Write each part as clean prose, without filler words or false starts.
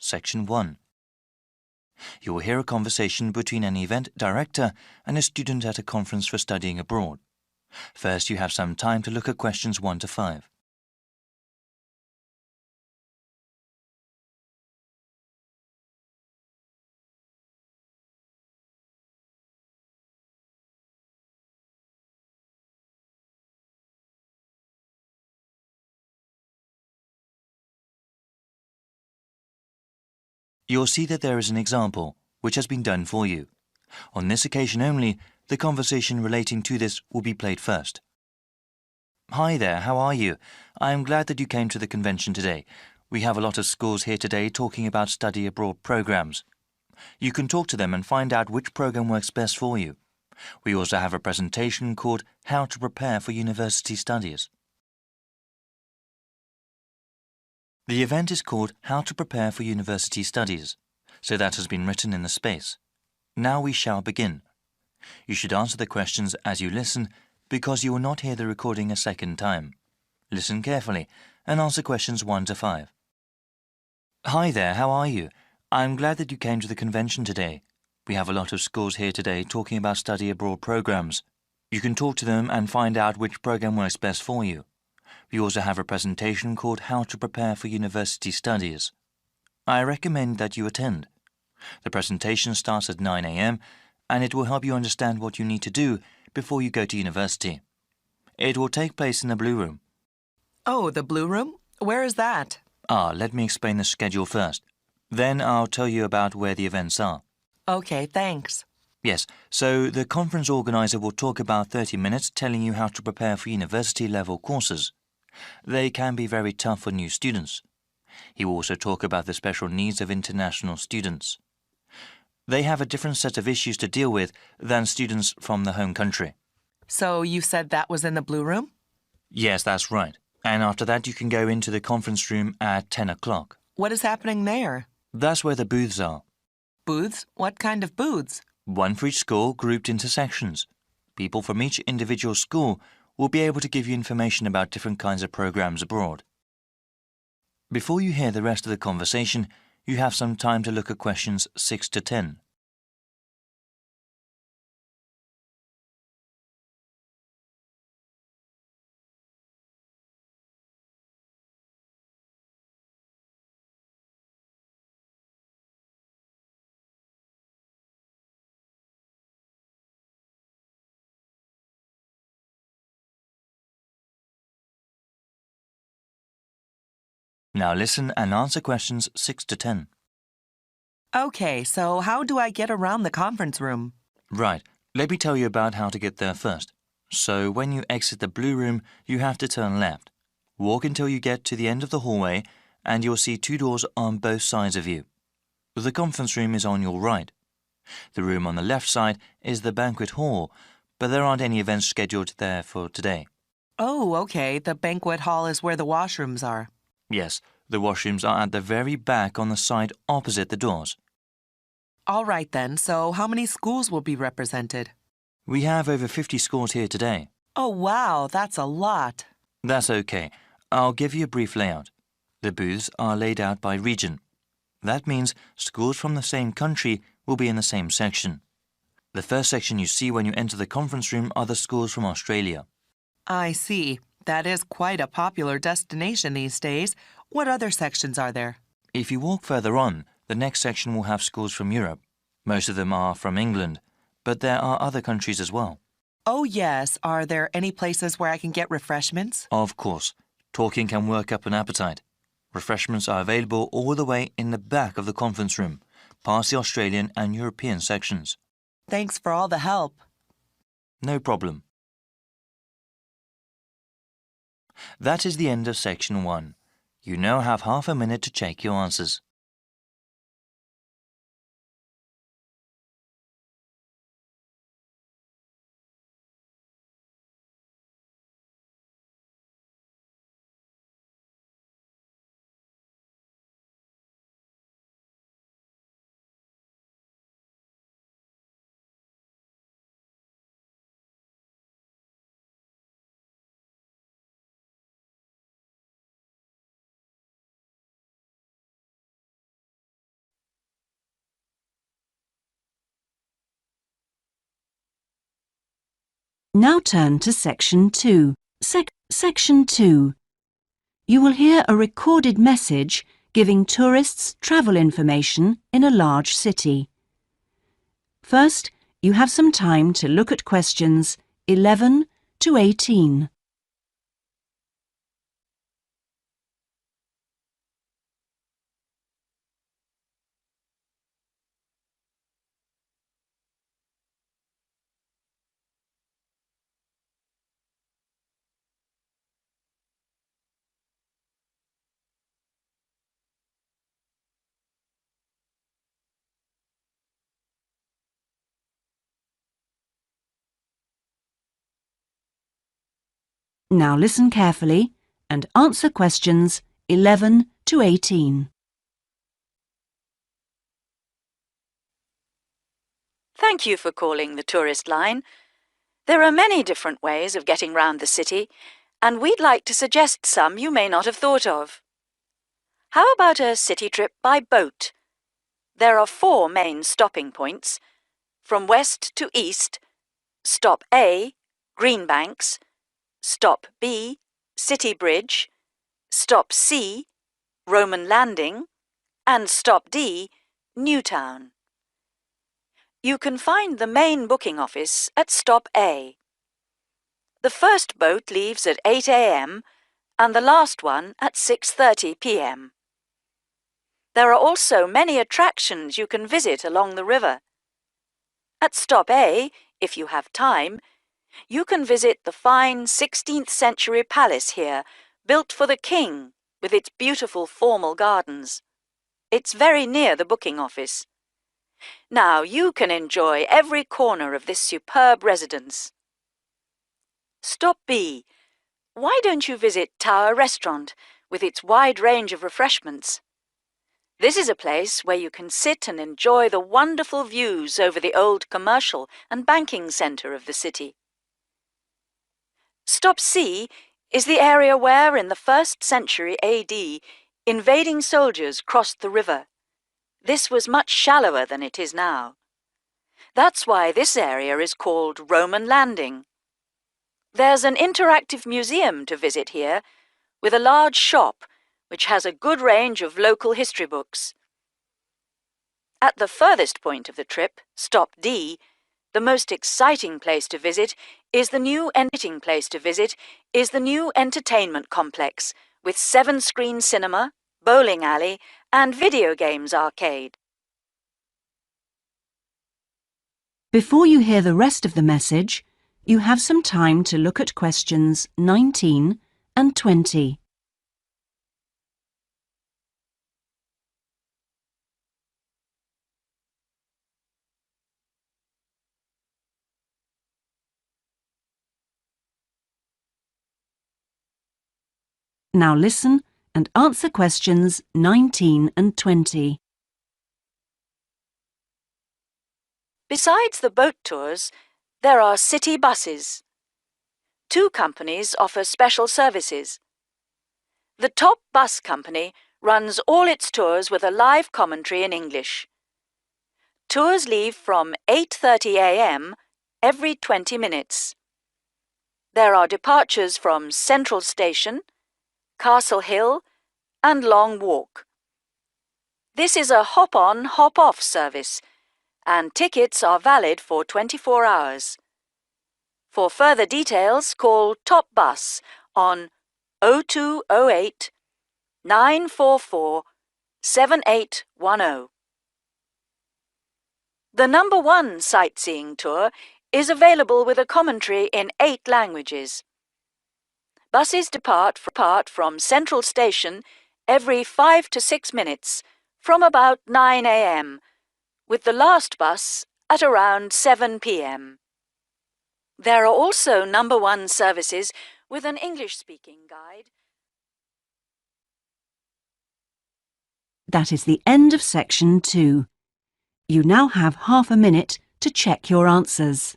Section 1. You will hear a conversation between an event director and a student at a conference for studying abroad. First, you have some time to look at questions 1 to 5. You'll see that there is an example, which has been done for you. On this occasion only, the conversation relating to this will be played first. Hi there, how are you? I am glad that you came to the convention today. We have a lot of schools here today talking about study abroad programs. You can talk to them and find out which program works best for you. We also have a presentation called How to Prepare for University Studies. The event is called How to Prepare for University Studies, so that has been written in the space. Now we shall begin. You should answer the questions as you listen because you will not hear the recording a second time. Listen carefully and answer questions 1 to 5. Hi there, how are you? I'm glad that you came to the convention today. We have a lot of schools here today talking about study abroad programs. You can talk to them and find out which program works best for you. We also have a presentation called How to Prepare for University Studies. I recommend that you attend. The presentation starts at 9 a.m. and it will help you understand what you need to do before you go to university. It will take place in the Blue Room. Oh, the Blue Room? Where is that? Let me explain the schedule first. Then I'll tell you about where the events are. Okay, thanks. Yes, so the conference organizer will talk about 30 minutes telling you how to prepare for university-level courses. They can be very tough for new students. He will also talk about the special needs of international students. They have a different set of issues to deal with than students from the home country. So you said that was in the Blue Room? Yes, that's right. And after that, you can go into the conference room at 10 o'clock. What is happening there? That's where the booths are. Booths? What kind of booths? One for each school, grouped into sections. People from each individual school will be able to give you information about different kinds of programs abroad. Before you hear the rest of the conversation, you have some time to look at questions 6 to 10. Now listen and answer questions 6 to 10. Okay, so how do I get around the conference room? Right, let me tell you about how to get there first. So when you exit the Blue Room, you have to turn left. Walk until you get to the end of the hallway and you'll see 2 doors on both sides of you. The conference room is on your right. The room on the left side is the banquet hall, but there aren't any events scheduled there for today. Oh, okay, the banquet hall is where the washrooms are. Yes, the washrooms are at the very back on the side opposite the doors. All right then, so how many schools will be represented? We have over 50 schools here today. Oh, wow, that's a lot. That's okay. I'll give you a brief layout. The booths are laid out by region. That means schools from the same country will be in the same section. The first section you see when you enter the conference room are the schools from Australia. I see. That is quite a popular destination these days. What other sections are there? If you walk further on, the next section will have schools from Europe. Most of them are from England, but there are other countries as well. Oh, yes. Are there any places where I can get refreshments? Of course. Talking can work up an appetite. Refreshments are available all the way in the back of the conference room, past the Australian and European sections. Thanks for all the help. No problem. That is the end of section 1. You now have half a minute to check your answers. Now turn to Section 2. Section 2. You will hear a recorded message giving tourists travel information in a large city. First, you have some time to look at questions 11 to 18. Now listen carefully and answer questions 11 to 18. Thank you for calling the tourist line. There are many different ways of getting round the city, and we'd like to suggest some you may not have thought of. How about a city trip by boat? There are 4 main stopping points. From west to east, Stop A, Greenbanks, Stop B, City Bridge, Stop C, Roman Landing, and Stop D, Newtown. You can find the main booking office at Stop A. The first boat leaves at 8 a.m. and the last one at 6:30 p.m. There are also many attractions you can visit along the river. At Stop A, if you have time, you can visit the fine 16th century palace here, built for the king, with its beautiful formal gardens. It's very near the booking office. Now you can enjoy every corner of this superb residence. Stop B. Why don't you visit Tower Restaurant with its wide range of refreshments? This is a place where you can sit and enjoy the wonderful views over the old commercial and banking centre of the city. Stop C is the area where, in the 1st century AD, invading soldiers crossed the river. This was much shallower than it is now. That's why this area is called Roman Landing. There's an interactive museum to visit here, with a large shop which has a good range of local history books. At the furthest point of the trip, Stop D, the most exciting place to visit is the new entertainment complex with 7-screen cinema, bowling alley, and video games arcade. Before you hear the rest of the message, you have some time to look at questions 19 and 20. Now listen and answer questions 19 and 20. Besides the boat tours, there are city buses. 2 companies offer special services. The top bus company runs all its tours with a live commentary in English. Tours leave from 8:30 a.m. every 20 minutes. There are departures from Central Station, Castle Hill, and Long Walk. This is a hop-on, hop-off service, and tickets are valid for 24 hours. For further details, call Top Bus on 0208 944 7810. The number 1 sightseeing tour is available with a commentary in 8 languages. Buses depart from Central Station every 5 to 6 minutes from about 9 a.m., with the last bus at around 7 p.m. There are also number 1 services with an English-speaking guide. That is the end of Section 2. You now have half a minute to check your answers.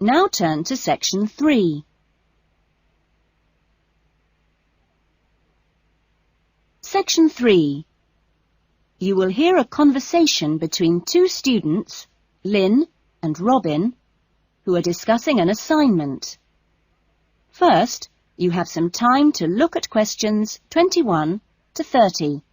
Now turn to Section 3. Section 3. You will hear a conversation between two students, Lynn and Robin, who are discussing an assignment. First, you have some time to look at questions 21 to 30.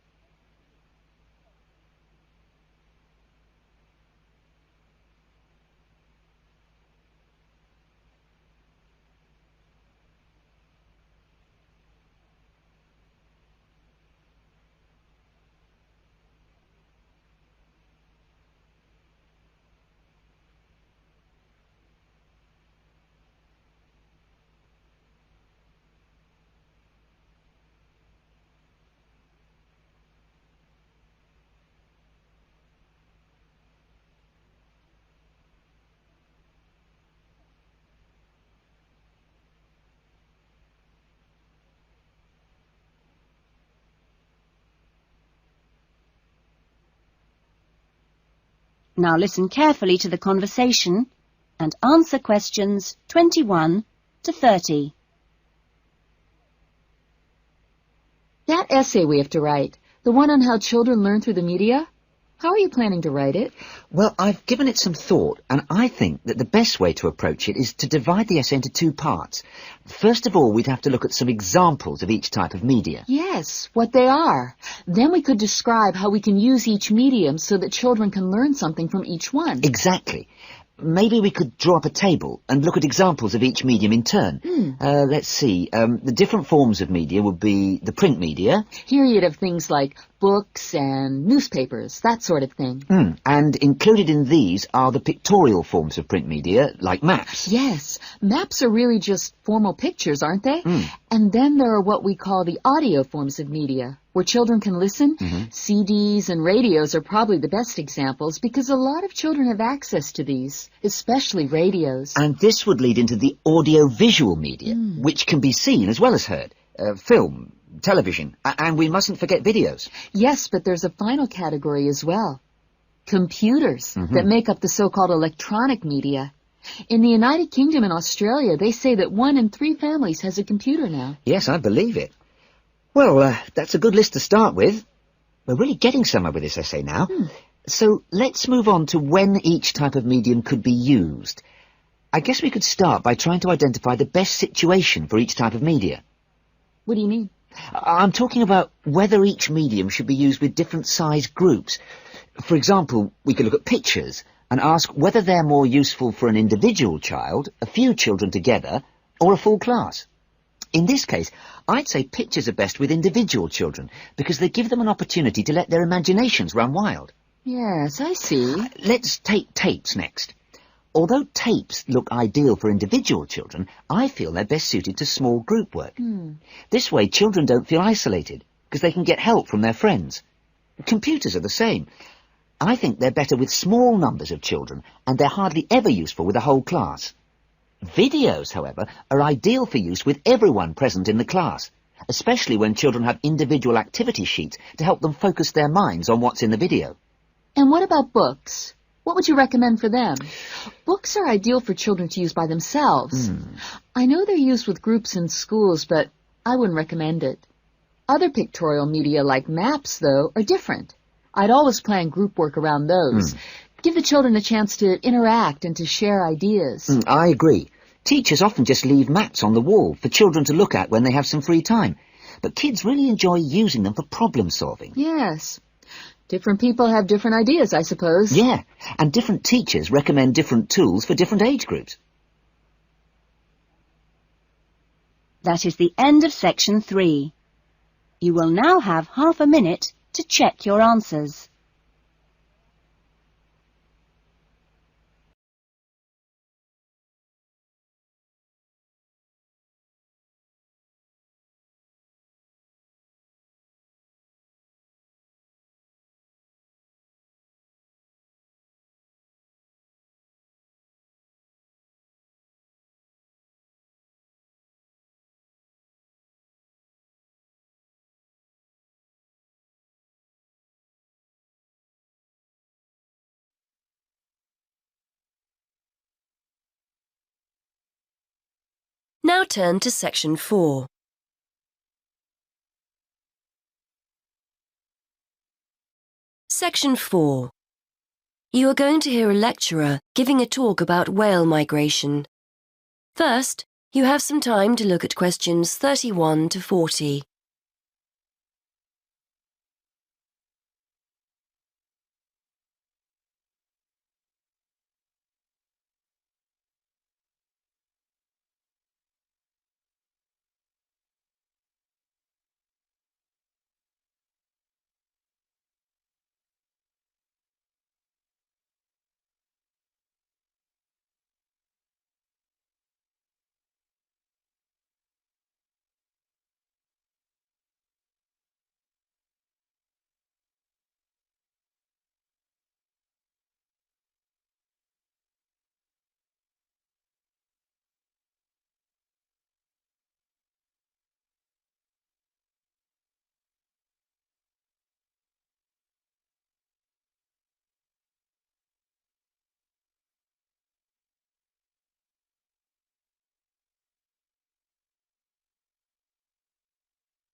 Now listen carefully to the conversation and answer questions 21 to 30. That essay we have to write, the one on how children learn through the media, how are you planning to write it? Well, I've given it some thought, and I think that the best way to approach it is to divide the essay into two parts. First of all, we'd have to look at some examples of each type of media. Yes, what they are. Then we could describe how we can use each medium so that children can learn something from each one. Exactly. Maybe we could draw up a table and look at examples of each medium in turn. Let's see. The different forms of media would be the print media. Here you'd have things like books and newspapers, that sort of thing. And included in these are the pictorial forms of print media, like maps. Yes, maps are really just formal pictures, aren't they? And then there are what we call the audio forms of media, where children can listen. CDs and radios are probably the best examples because a lot of children have access to these, especially radios. And this would lead into the audio-visual media, which can be seen as well as heard. Film, television, and we mustn't forget videos. Yes, but there's a final category as well. Computers that make up the so-called electronic media. In the United Kingdom and Australia, they say that 1 in 3 families has a computer now. Yes, I believe it. Well, that's a good list to start with. We're really getting somewhere with this essay now. So let's move on to when each type of medium could be used. I guess we could start by trying to identify the best situation for each type of media. What do you mean? I'm talking about whether each medium should be used with different size groups. For example, we could look at pictures and ask whether they're more useful for an individual child, a few children together, or a full class. In this case, I'd say pictures are best with individual children because they give them an opportunity to let their imaginations run wild. Yes, I see. Let's take tapes next. Although tapes look ideal for individual children, I feel they're best suited to small group work. This way, children don't feel isolated because they can get help from their friends. Computers are the same. I think they're better with small numbers of children, and they're hardly ever useful with a whole class. Videos, however, are ideal for use with everyone present in the class, especially when children have individual activity sheets to help them focus their minds on what's in the video. And what about books? What would you recommend for them? Books are ideal for children to use by themselves. I know they're used with groups in schools, but I wouldn't recommend it. Other pictorial media like maps, though, are different. I'd always plan group work around those. Give the children a chance to interact and to share ideas. I agree. Teachers often just leave maps on the wall for children to look at when they have some free time. But kids really enjoy using them for problem solving. Yes. Different people have different ideas, I suppose. Yeah, and different teachers recommend different tools for different age groups. That is the end of Section 3. You will now have half a minute to check your answers. Now turn to Section 4. Section 4. You are going to hear a lecturer giving a talk about whale migration. First, you have some time to look at questions 31 to 40.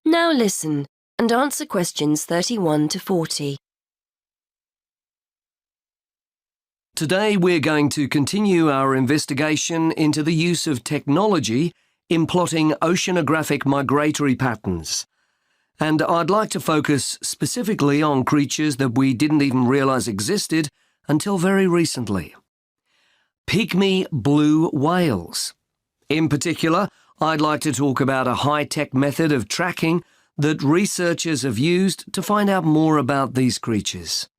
Now listen and answer questions 31 to 40. Today we're going to continue our investigation into the use of technology in plotting oceanographic migratory patterns. And I'd like to focus specifically on creatures that we didn't even realise existed until very recently. Pygmy blue whales. In particular, I'd like to talk about a high-tech method of tracking that researchers have used to find out more about these creatures.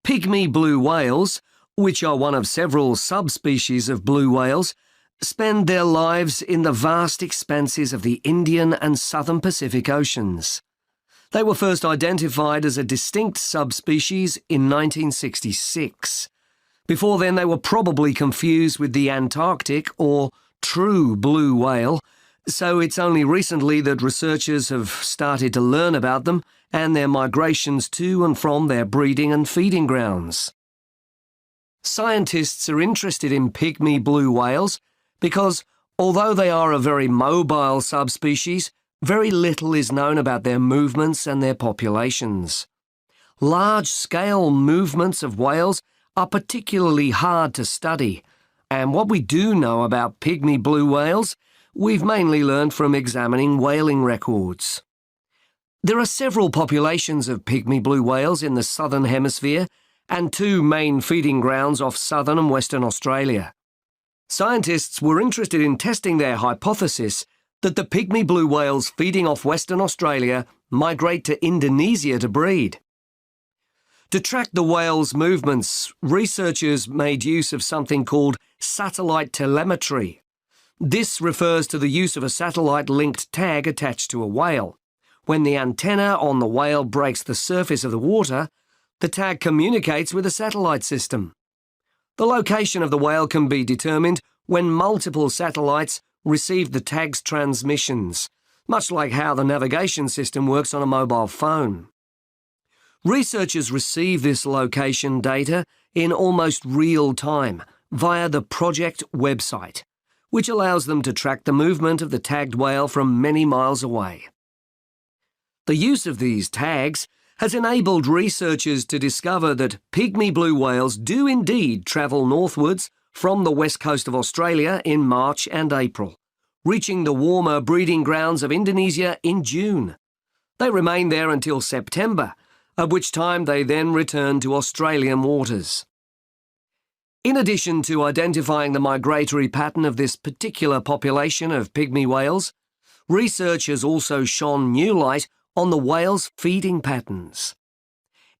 Pygmy blue whales, which are one of several subspecies of blue whales, spend their lives in the vast expanses of the Indian and Southern Pacific Oceans. They were first identified as a distinct subspecies in 1966. Before then, they were probably confused with the Antarctic or true blue whale, so it's only recently that researchers have started to learn about them and their migrations to and from their breeding and feeding grounds. Scientists are interested in pygmy blue whales because, although they are a very mobile subspecies, very little is known about their movements and their populations. Large-scale movements of whales are particularly hard to study, and what we do know about pygmy blue whales, we've mainly learned from examining whaling records. There are several populations of pygmy blue whales in the southern hemisphere and two main feeding grounds off southern and western Australia. Scientists were interested in testing their hypothesis that the pygmy blue whales feeding off Western Australia migrate to Indonesia to breed. To track the whales' movements, researchers made use of something called satellite telemetry. This refers to the use of a satellite-linked tag attached to a whale. When the antenna on the whale breaks the surface of the water, the tag communicates with a satellite system. The location of the whale can be determined when multiple satellites receive the tag's transmissions, much like how the navigation system works on a mobile phone. Researchers receive this location data in almost real time via the project website, which allows them to track the movement of the tagged whale from many miles away. The use of these tags has enabled researchers to discover that pygmy blue whales do indeed travel northwards from the west coast of Australia in March and April, reaching the warmer breeding grounds of Indonesia in June. They remain there until September, at which time they then return to Australian waters. In addition to identifying the migratory pattern of this particular population of pygmy whales, research has also shone new light on the whales' feeding patterns.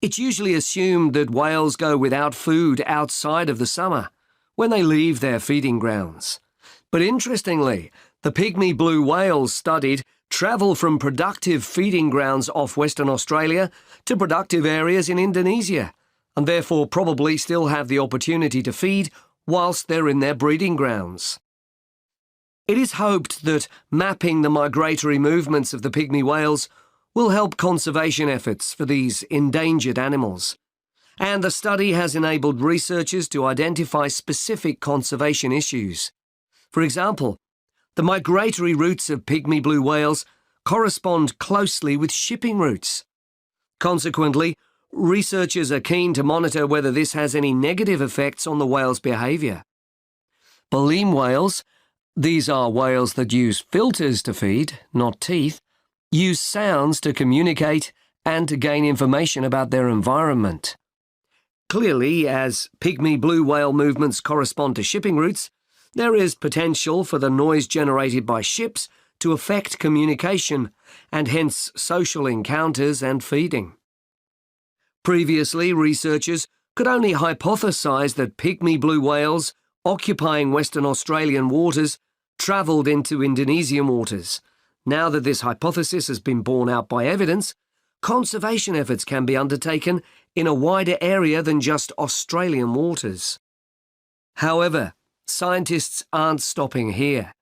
It's usually assumed that whales go without food outside of the summer, when they leave their feeding grounds. But interestingly, the pygmy blue whales studied travel from productive feeding grounds off Western Australia to productive areas in Indonesia, and therefore probably still have the opportunity to feed whilst they're in their breeding grounds. It is hoped that mapping the migratory movements of the pygmy whales will help conservation efforts for these endangered animals, and the study has enabled researchers to identify specific conservation issues. For example, The migratory routes of pygmy blue whales correspond closely with shipping routes. Consequently, researchers are keen to monitor whether this has any negative effects on the whale's behaviour. Baleen whales, these are whales that use filters to feed, not teeth, use sounds to communicate and to gain information about their environment. Clearly, as pygmy blue whale movements correspond to shipping routes, there is potential for the noise generated by ships to affect communication and hence social encounters and feeding. Previously, researchers could only hypothesise that pygmy blue whales occupying Western Australian waters travelled into Indonesian waters. Now that this hypothesis has been borne out by evidence, conservation efforts can be undertaken in a wider area than just Australian waters. However, scientists aren't stopping here.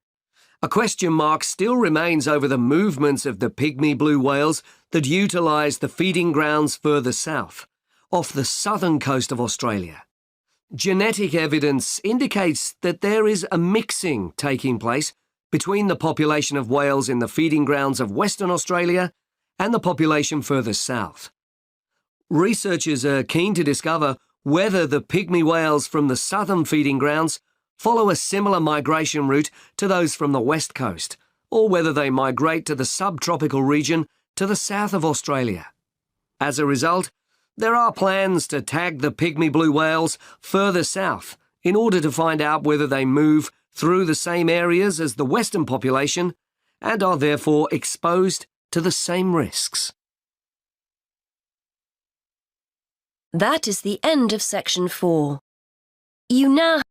A question mark still remains over the movements of the pygmy blue whales that utilise the feeding grounds further south, off the southern coast of Australia. Genetic evidence indicates that there is a mixing taking place between the population of whales in the feeding grounds of Western Australia and the population further south. Researchers are keen to discover whether the pygmy whales from the southern feeding grounds follow a similar migration route to those from the west coast, or whether they migrate to the subtropical region to the south of Australia. As a result, there are plans to tag the pygmy blue whales further south in order to find out whether they move through the same areas as the western population and are therefore exposed to the same risks. That is the end of section 4. You now